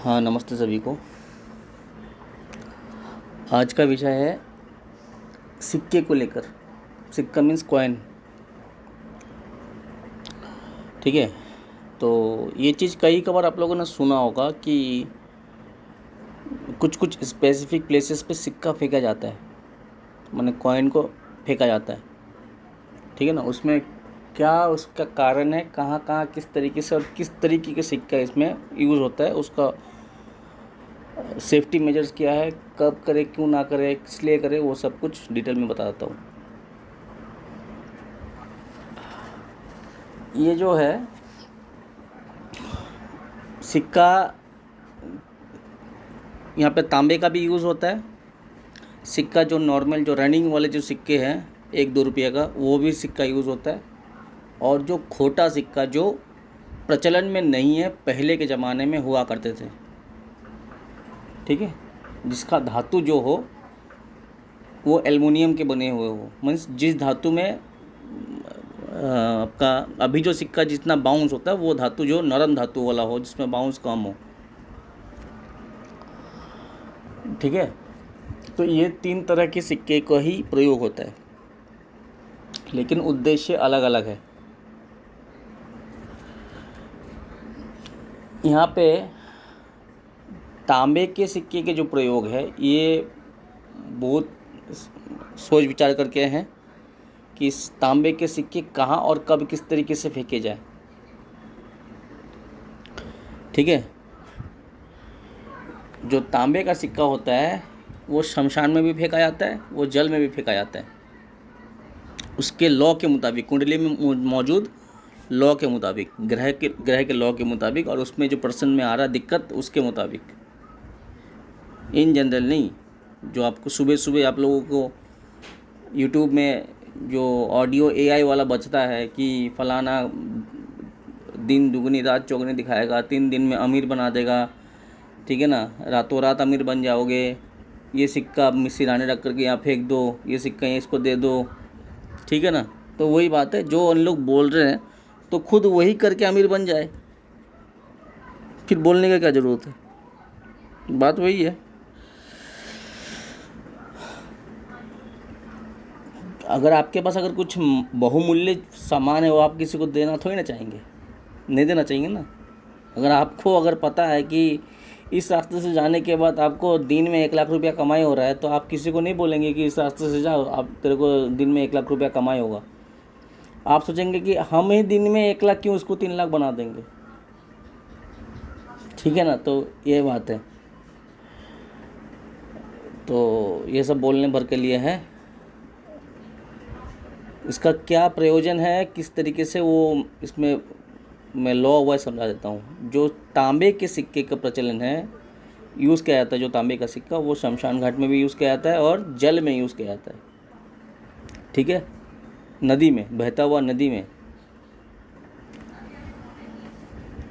हाँ, नमस्ते सभी को। आज का विषय है सिक्के को लेकर। सिक्का मीन्स कॉइन। ठीक है। तो ये चीज़ कई बार आप लोगों ने सुना होगा कि कुछ कुछ स्पेसिफिक प्लेसेस पे सिक्का फेंका जाता है, माने कॉइन को फेंका जाता है। ठीक है ना। उसमें क्या उसका कारण है, कहाँ कहाँ किस तरीके से और किस तरीके के सिक्का इसमें यूज़ होता है, उसका सेफ्टी मेजर्स क्या है, कब करे, क्यों ना करे, किस लिए करे, वो सब कुछ डिटेल में बताता हूँ। ये जो है सिक्का, यहाँ पे तांबे का भी यूज़ होता है। सिक्का जो नॉर्मल जो रनिंग वाले जो सिक्के हैं 1-2 रुपये का, वो भी सिक्का यूज़ होता है। और जो खोटा सिक्का जो प्रचलन में नहीं है, पहले के ज़माने में हुआ करते थे। ठीक है। जिसका धातु जो हो वो एल्युमिनियम के बने हुए हो, मीन्स जिस धातु में आपका अभी जो सिक्का जितना बाउंस होता है वो धातु जो नरम धातु वाला हो, जिसमें बाउंस कम हो। ठीक है। तो ये 3 तरह के सिक्के का ही प्रयोग होता है, लेकिन उद्देश्य अलग अलग है। यहाँ पे तांबे के सिक्के के जो प्रयोग है ये बहुत सोच विचार करके हैं कि इस तांबे के सिक्के कहाँ और कब किस तरीके से फेंके जाए। ठीक है। जो तांबे का सिक्का होता है वो शमशान में भी फेंका जाता है, वो जल में भी फेंका जाता है, उसके लॉ के मुताबिक, कुंडली में मौजूद लॉ के मुताबिक, ग्रह के लॉ के मुताबिक, और उसमें जो पर्सन में आ रहा दिक्कत उसके मुताबिक। इन जनरल नहीं। जो आपको सुबह सुबह आप लोगों को यूट्यूब में जो ऑडियो एआई वाला बचता है कि फलाना दिन दुगनी रात चौगनी दिखाएगा, 3 दिन में अमीर बना देगा, ठीक है ना, रातों रात अमीर बन जाओगे, ये सिक्का सिराने रख करके यहाँ फेंक दो, ये सिक्का इसको दे दो। ठीक है ना। तो वही बात है, जो उन लोग बोल रहे हैं तो खुद वही करके अमीर बन जाए, फिर बोलने का क्या ज़रूरत है। बात वही है। अगर आपके पास अगर कुछ बहुमूल्य सामान है वो आप किसी को देना थोड़ी ना चाहेंगे, नहीं देना चाहिए ना। अगर पता है कि इस रास्ते से जाने के बाद आपको दिन में 1 लाख रुपया कमाई हो रहा है, तो आप किसी को नहीं बोलेंगे कि इस रास्ते से जाओ, आप तेरे को दिन में 1 लाख रुपया कमाई होगा। आप सोचेंगे कि हम ही दिन में 1 लाख क्यों, उसको 3 लाख बना देंगे। ठीक है ना। तो ये बात है। तो ये सब बोलने भर के लिए है। इसका क्या प्रयोजन है, किस तरीके से वो इसमें मैं लॉ वह समझा देता हूँ। जो तांबे के सिक्के का प्रचलन है, यूज़ किया जाता है, जो तांबे का सिक्का वो शमशान घाट में भी यूज़ किया जाता है और जल में यूज़ किया जाता है। ठीक है। नदी में, बहता हुआ नदी में।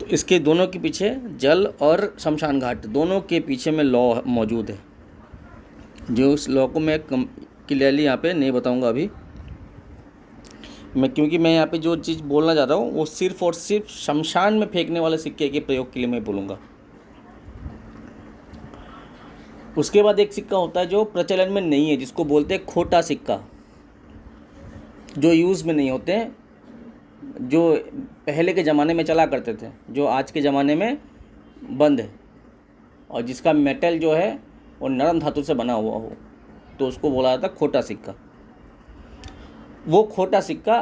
तो इसके दोनों के पीछे, जल और शमशान घाट दोनों के पीछे में लॉ मौजूद है, जो उस लॉ को मैं क्लियरली यहाँ पे नहीं बताऊँगा अभी क्योंकि मैं यहाँ पे जो चीज़ बोलना चाह रहा हूँ वो सिर्फ़ और सिर्फ शमशान में फेंकने वाले सिक्के के प्रयोग के लिए मैं बोलूँगा। उसके बाद एक सिक्का होता है जो प्रचलन में नहीं है, जिसको बोलते हैं खोटा सिक्का, जो यूज़ में नहीं होते, जो पहले के ज़माने में चला करते थे, जो आज के ज़माने में बंद है, और जिसका मेटल जो है वो नरम धातु से बना हुआ हो, तो उसको बोला जाता है खोटा सिक्का। वो खोटा सिक्का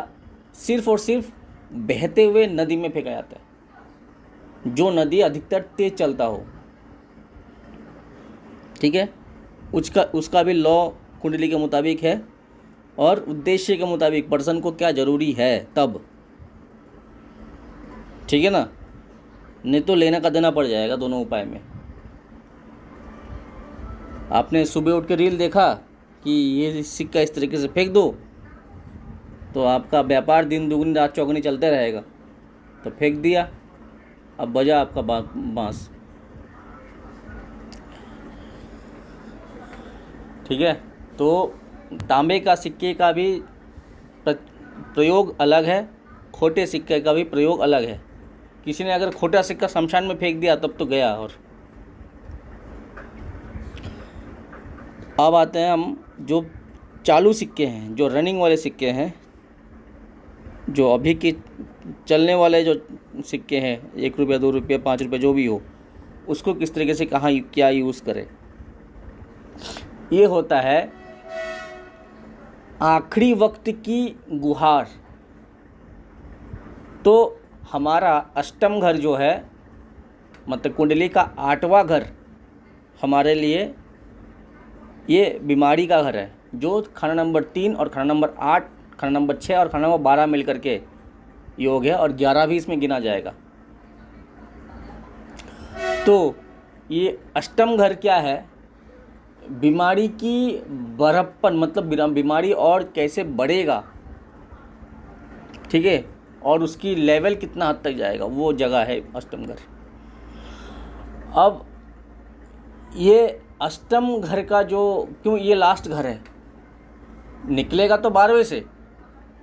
सिर्फ़ और सिर्फ बहते हुए नदी में फेंका जाता है, जो नदी अधिकतर तेज चलता हो। ठीक है। उसका भी लॉ कुंडली के मुताबिक है और उद्देश्य के मुताबिक, पर्सन को क्या ज़रूरी है तब। ठीक है ना। नहीं तो लेना का देना पड़ जाएगा दोनों उपाय में। आपने सुबह उठ के रील देखा कि ये सिक्का इस तरीके से फेंक दो, तो आपका व्यापार दिन दुगनी रात चौगनी चलते रहेगा, तो फेंक दिया, अब बजा आपका बांस। ठीक है। तो तांबे का सिक्के का भी प्रयोग अलग है, खोटे सिक्के का भी प्रयोग अलग है। किसी ने अगर खोटा सिक्का शमशान में फेंक दिया तब तो गया। और अब आते हैं हम जो चालू सिक्के हैं, जो रनिंग वाले सिक्के हैं, जो अभी के चलने वाले जो सिक्के हैं, 1 रुपया 2 रुपया 5 रुपये जो भी हो, उसको किस तरीके से कहाँ क्या यूज़ करें। ये होता है आखिरी वक्त की गुहार। तो हमारा अष्टम घर जो है, मतलब कुंडली का 8वां घर हमारे लिए ये बीमारी का घर है, जो खाना नंबर 3 और खाना नंबर 8, खाना नंबर 6 और खाना नंबर 12 मिल करके योग है, और 11 भी इसमें गिना जाएगा। तो ये अष्टम घर क्या है, बीमारी की बढ़प्पन, मतलब बीमारी और कैसे बढ़ेगा, ठीक है, और उसकी लेवल कितना हद तक जाएगा, वो जगह है अष्टम घर। अब ये अष्टम घर का जो, क्यों ये लास्ट घर है, निकलेगा तो 12वें से,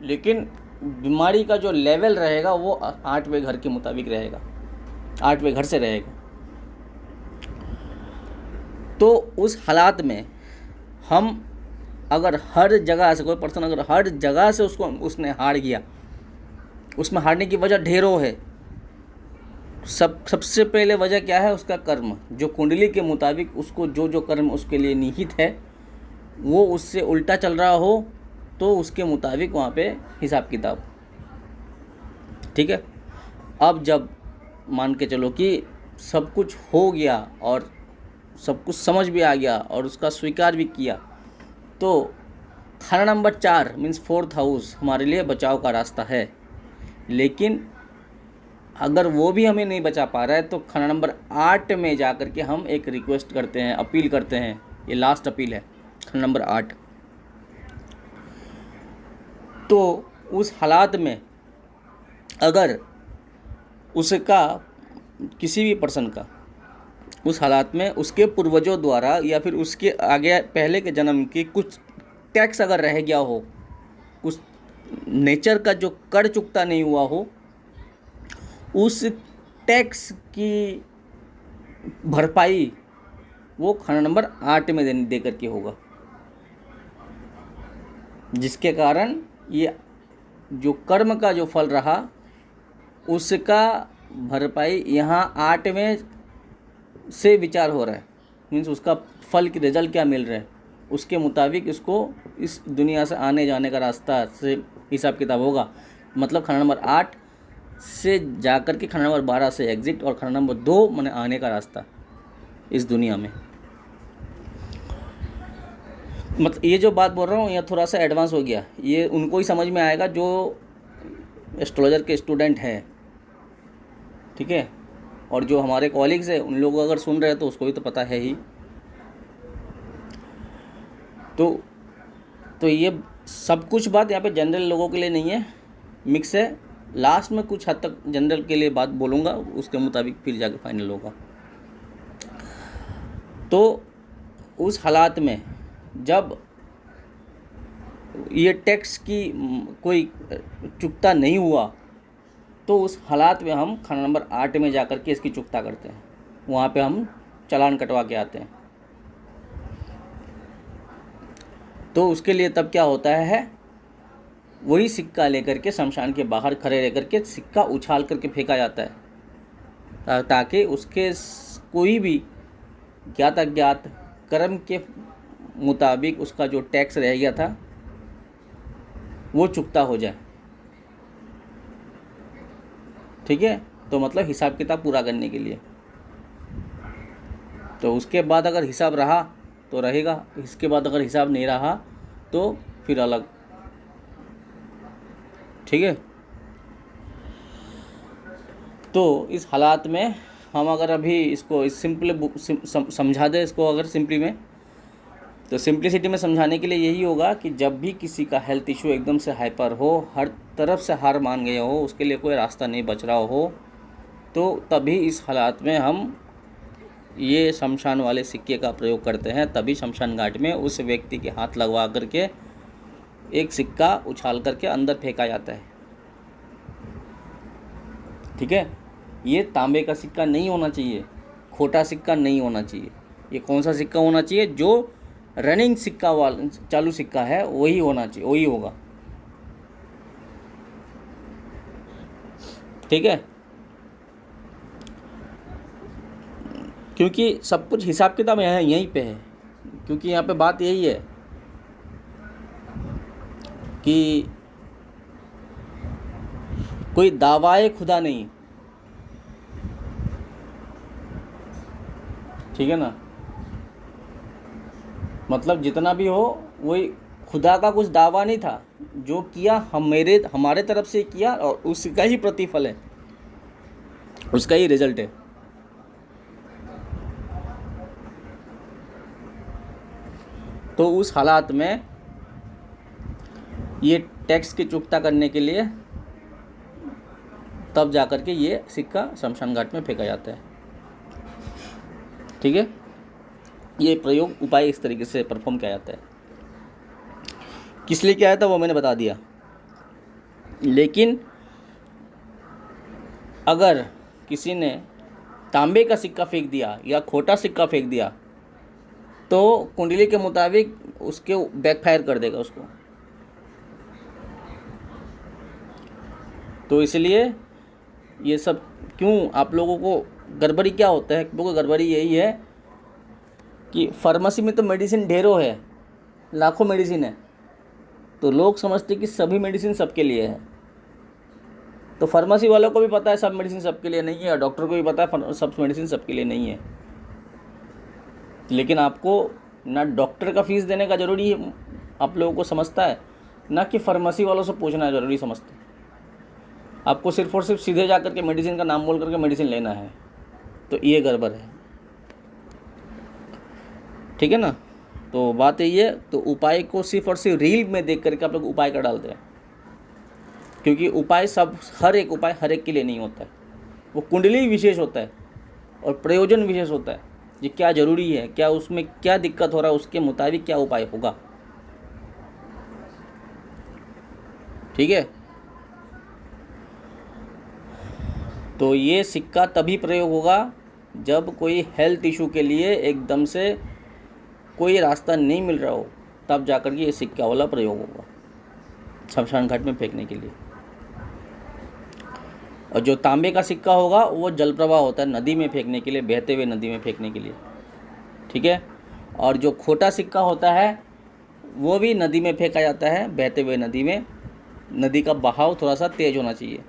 लेकिन बीमारी का जो लेवल रहेगा वो 8वें घर के मुताबिक रहेगा, 8वें घर से रहेगा। तो उस हालात में हम अगर हर जगह से, कोई पर्सन अगर हर जगह से उसने हार गया, उसमें हारने की वजह ढेरों है। सबसे पहले वजह क्या है, उसका कर्म, जो कुंडली के मुताबिक उसको जो कर्म उसके लिए निहित है वो उससे उल्टा चल रहा हो, तो उसके मुताबिक वहाँ पे हिसाब किताब, ठीक है। अब जब मान के चलो कि सब कुछ हो गया और सब कुछ समझ भी आ गया और उसका स्वीकार भी किया, तो खाना नंबर 4 मीन्स 4th हाउस हमारे लिए बचाव का रास्ता है। लेकिन अगर वो भी हमें नहीं बचा पा रहा है, तो खाना नंबर 8 में जा कर के हम एक रिक्वेस्ट करते हैं, अपील करते हैं। ये लास्ट अपील है, खाना नंबर 8। तो उस हालात में अगर उसका, किसी भी पर्सन का उस हालात में उसके पूर्वजों द्वारा या फिर उसके आगे पहले के जन्म की कुछ टैक्स अगर रह गया हो, कुछ नेचर का जो कर चुकता नहीं हुआ हो, उस टैक्स की भरपाई वो खाना नंबर 8 में दे करके होगा, जिसके कारण ये जो कर्म का जो फल रहा उसका भरपाई यहाँ 8 में से विचार हो रहा है। मीन्स उसका फल की रिजल्ट क्या मिल रहा है, उसके मुताबिक इसको इस दुनिया से आने जाने का रास्ता से हिसाब किताब होगा। मतलब खाना नंबर 8 से जाकर के खाना नंबर 12 से एग्जिट, और खाना नंबर 2 माने आने का रास्ता इस दुनिया में। मतलब ये जो बात बोल रहा हूँ यह थोड़ा सा एडवांस हो गया, ये उनको ही समझ में आएगा जो एस्ट्रोलॉजर के स्टूडेंट हैं, ठीक है। और जो हमारे कॉलीग्स हैं उन लोग अगर सुन रहे हैं तो उसको भी तो पता है ही। तो ये सब कुछ बात यहाँ पे जनरल लोगों के लिए नहीं है, मिक्स है। लास्ट में कुछ हद तक जनरल के लिए बात बोलूँगा, उसके मुताबिक फिर जाके फाइनल होगा। तो उस हालात में जब ये टैक्स की कोई चुकता नहीं हुआ, तो उस हालात में हम खाना नंबर 8 में जाकर के इसकी चुकता करते हैं, वहाँ पे हम चालान कटवा के आते हैं। तो उसके लिए तब क्या होता है, वही सिक्का लेकर के शमशान के बाहर खड़े रह करके सिक्का उछाल करके फेंका जाता है, ताकि उसके कोई भी ज्ञात अज्ञात कर्म के मुताबिक उसका जो टैक्स रह गया था वो चुकता हो जाए, ठीक है। तो मतलब हिसाब किताब पूरा करने के लिए। तो उसके बाद अगर हिसाब रहा तो रहेगा, इसके बाद अगर हिसाब नहीं रहा तो फिर अलग, ठीक है। तो इस हालात में हम अगर अभी इसको समझा दें, इसको अगर सिंपली में, तो सिंप्लिसिटी में समझाने के लिए यही होगा कि जब भी किसी का हेल्थ इशू एकदम से हाइपर हो, हर तरफ से हार मान गया हो, उसके लिए कोई रास्ता नहीं बच रहा हो, तो तभी इस हालात में हम ये शमशान वाले सिक्के का प्रयोग करते हैं। तभी शमशान घाट में उस व्यक्ति के हाथ लगवा करके एक सिक्का उछाल करके अंदर फेंका जाता है, ठीक है। ये तांबे का सिक्का नहीं होना चाहिए, खोटा सिक्का नहीं होना चाहिए। ये कौन सा सिक्का होना चाहिए, जो रनिंग सिक्का वाला चालू सिक्का है वही होना चाहिए, वही होगा। ठीक है, क्योंकि सब कुछ हिसाब किताब यहाँ यहीं पे है। क्योंकि यहाँ पे बात यही है कि कोई दावाए खुदा नहीं, ठीक है ना। मतलब जितना भी हो वही खुदा का कुछ दावा नहीं था, जो किया हमारे तरफ से किया और उसका ही प्रतिफल है, उसका ही रिजल्ट है। तो उस हालात में ये टैक्स की चुकता करने के लिए तब जाकर के ये सिक्का शमशान घाट में फेंका जाता है। ठीक है, ये प्रयोग उपाय इस तरीके से परफॉर्म किया जाता है। किस लिए किया जाता है वो मैंने बता दिया। लेकिन अगर किसी ने तांबे का सिक्का फेंक दिया या खोटा सिक्का फेंक दिया तो कुंडली के मुताबिक उसके बैकफायर कर देगा उसको। तो इसलिए ये सब क्यों आप लोगों को गड़बड़ी क्या होता है, क्योंकि गड़बड़ी यही है कि फार्मेसी में तो मेडिसिन ढेरों है, लाखों मेडिसिन है, तो लोग समझते कि सभी मेडिसिन सबके लिए है। तो फार्मेसी वालों को भी पता है सब मेडिसिन सबके लिए नहीं है, और डॉक्टर को भी पता है सब मेडिसिन सबके लिए नहीं है। लेकिन आपको ना डॉक्टर का फीस देने का ज़रूरी है, आप लोगों को समझता है, ना कि फार्मेसी वालों से पूछना ज़रूरी समझते। आपको सिर्फ और सिर्फ सीधे जा कर के मेडिसिन का नाम बोल करके मेडिसिन लेना है, तो ये गड़बड़ है। ठीक है ना। तो बात यही है, तो उपाय को सिर्फ और सिर्फ रील में देख करके आप लोग उपाय का डालते हैं, क्योंकि उपाय सब हर एक उपाय हर एक के लिए नहीं होता है, वो कुंडली विशेष होता है और प्रयोजन विशेष होता है। ये क्या ज़रूरी है, क्या उसमें क्या दिक्कत हो रहा है, उसके मुताबिक क्या उपाय होगा। ठीक है, तो ये सिक्का तभी प्रयोग होगा जब कोई हेल्थ इशू के लिए एकदम से कोई रास्ता नहीं मिल रहा हो, तब जाकर के ये सिक्का वाला प्रयोग होगा शमशान घाट में फेंकने के लिए। और जो तांबे का सिक्का होगा वो जल प्रवाह होता है, नदी में फेंकने के लिए, बहते हुए नदी में फेंकने के लिए। ठीक है, और जो खोटा सिक्का होता है वो भी नदी में फेंका जाता है, बहते हुए नदी में। नदी का बहाव थोड़ा सा तेज होना चाहिए।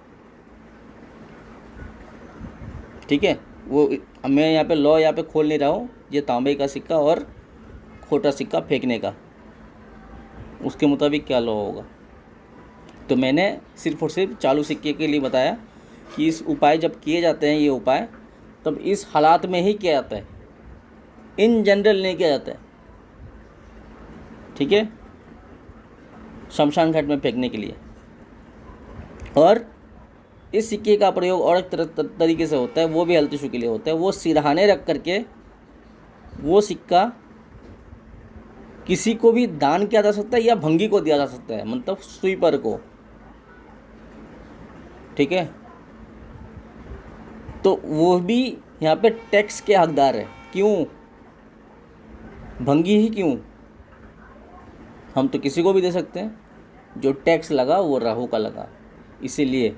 ठीक है, वो मैं यहाँ पे लॉ यहाँ पे खोल नहीं रहा हूँ, ये तांबे का सिक्का और खोटा सिक्का फेंकने का, उसके मुताबिक क्या लॉ होगा। तो मैंने सिर्फ और सिर्फ चालू सिक्के के लिए बताया कि इस उपाय जब किए जाते हैं, ये उपाय तब इस हालात में ही किया जाता है, इन जनरल नहीं किया जाता है। ठीक है, शमशान घाट में फेंकने के लिए। और इस सिक्के का प्रयोग और एक तरीके से होता है, वो भी हेल्थ इशू के लिए होता है। वो सिरहाने रख करके वो सिक्का किसी को भी दान किया जा सकता है या भंगी को दिया जा सकता है, मतलब स्वीपर को। ठीक है, तो वो भी यहाँ पे टैक्स के हकदार है। क्यों भंगी ही क्यों, हम तो किसी को भी दे सकते हैं, जो टैक्स लगा वो राहु का लगा, इसीलिए।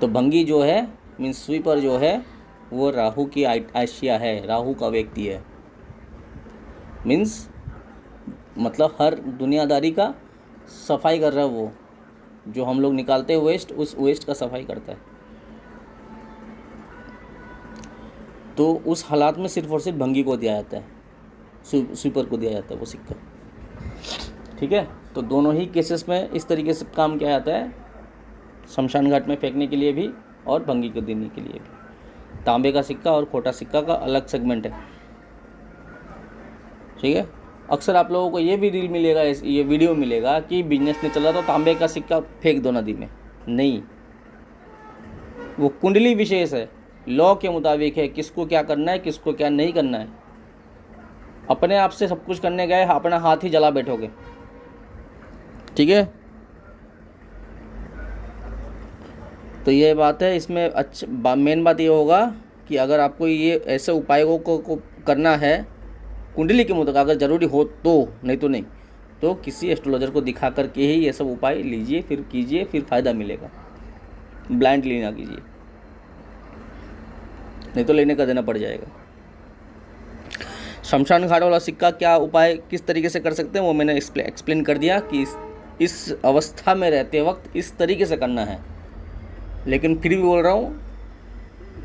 तो भंगी जो है मीन्स स्वीपर जो है वो राहु की आशिया है, राहु का व्यक्ति है। मीन्स मतलब हर दुनियादारी का सफाई कर रहा है, वो जो हम लोग निकालते हैं वेस्ट, उस वेस्ट का सफाई करता है। तो उस हालात में सिर्फ और सिर्फ भंगी को दिया जाता है, स्वीपर को दिया जाता है वो सिक्का। ठीक है, तो दोनों ही केसेस में इस तरीके से काम किया जाता है, शमशान घाट में फेंकने के लिए भी और भंगी को देने के लिए भी। तांबे का सिक्का और खोटा सिक्का का अलग सेगमेंट है। ठीक है, अक्सर आप लोगों को ये भी रील मिलेगा, ये वीडियो मिलेगा कि बिजनेस नहीं चल रहा तो तांबे का सिक्का फेंक दो नदी में। नहीं, वो कुंडली विशेष है, लॉ के मुताबिक है, किसको क्या करना है, किसको क्या नहीं करना है। अपने आप से सब कुछ करने गए, अपना हाथ ही जला बैठोगे। ठीक है, तो ये बात है। इसमें अच्छा मेन बात ये होगा कि अगर आपको ये ऐसे उपायों को करना है कुंडली के मुताबिक, अगर ज़रूरी हो तो, नहीं तो नहीं, तो किसी एस्ट्रोलॉजर को दिखा करके ही ये सब उपाय लीजिए, फिर कीजिए, फिर फ़ायदा मिलेगा। ब्लाइंडली ना कीजिए, नहीं तो लेने का देना पड़ जाएगा। शमशान घाट वाला सिक्का क्या उपाय किस तरीके से कर सकते हैं वो मैंने एक्सप्लेन कर दिया कि इस अवस्था में रहते वक्त इस तरीके से करना है। लेकिन फिर भी बोल रहा हूँ,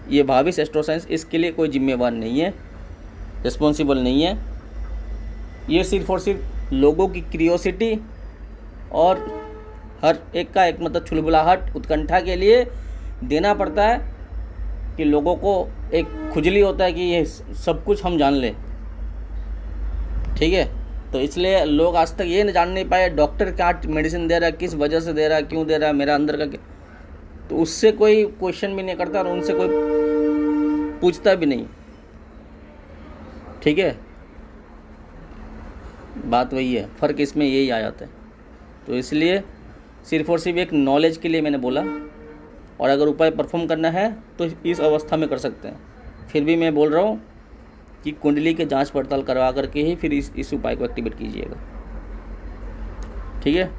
ये भाविस एस्ट्रो साइंस इसके लिए कोई जिम्मेवार नहीं है, रिस्पॉन्सिबल नहीं है। ये सिर्फ और सिर्फ लोगों की क्यूरियोसिटी और हर एक का एक मतलब छुलबुलाहट, उत्कंठा के लिए देना पड़ता है कि लोगों को एक खुजली होता है कि ये सब कुछ हम जान लें, ठीक है। तो इसलिए लोग आज तक ये जान नहीं पाए डॉक्टर क्या मेडिसिन दे रहा है, किस वजह से दे रहा है, क्यों दे रहा है, मेरा अंदर का क्या, तो उससे कोई क्वेश्चन भी नहीं करता और उनसे कोई पूछता भी नहीं, ठीक है। बात वही है, फ़र्क इसमें यही आ जाता है। तो इसलिए सिर्फ और सिर्फ एक नॉलेज के लिए मैंने बोला, और अगर उपाय परफॉर्म करना है तो इस अवस्था में कर सकते हैं। फिर भी मैं बोल रहा हूँ कि कुंडली के जांच पड़ताल करवा करके ही फिर इस उपाय को एक्टिवेट कीजिएगा, ठीक है।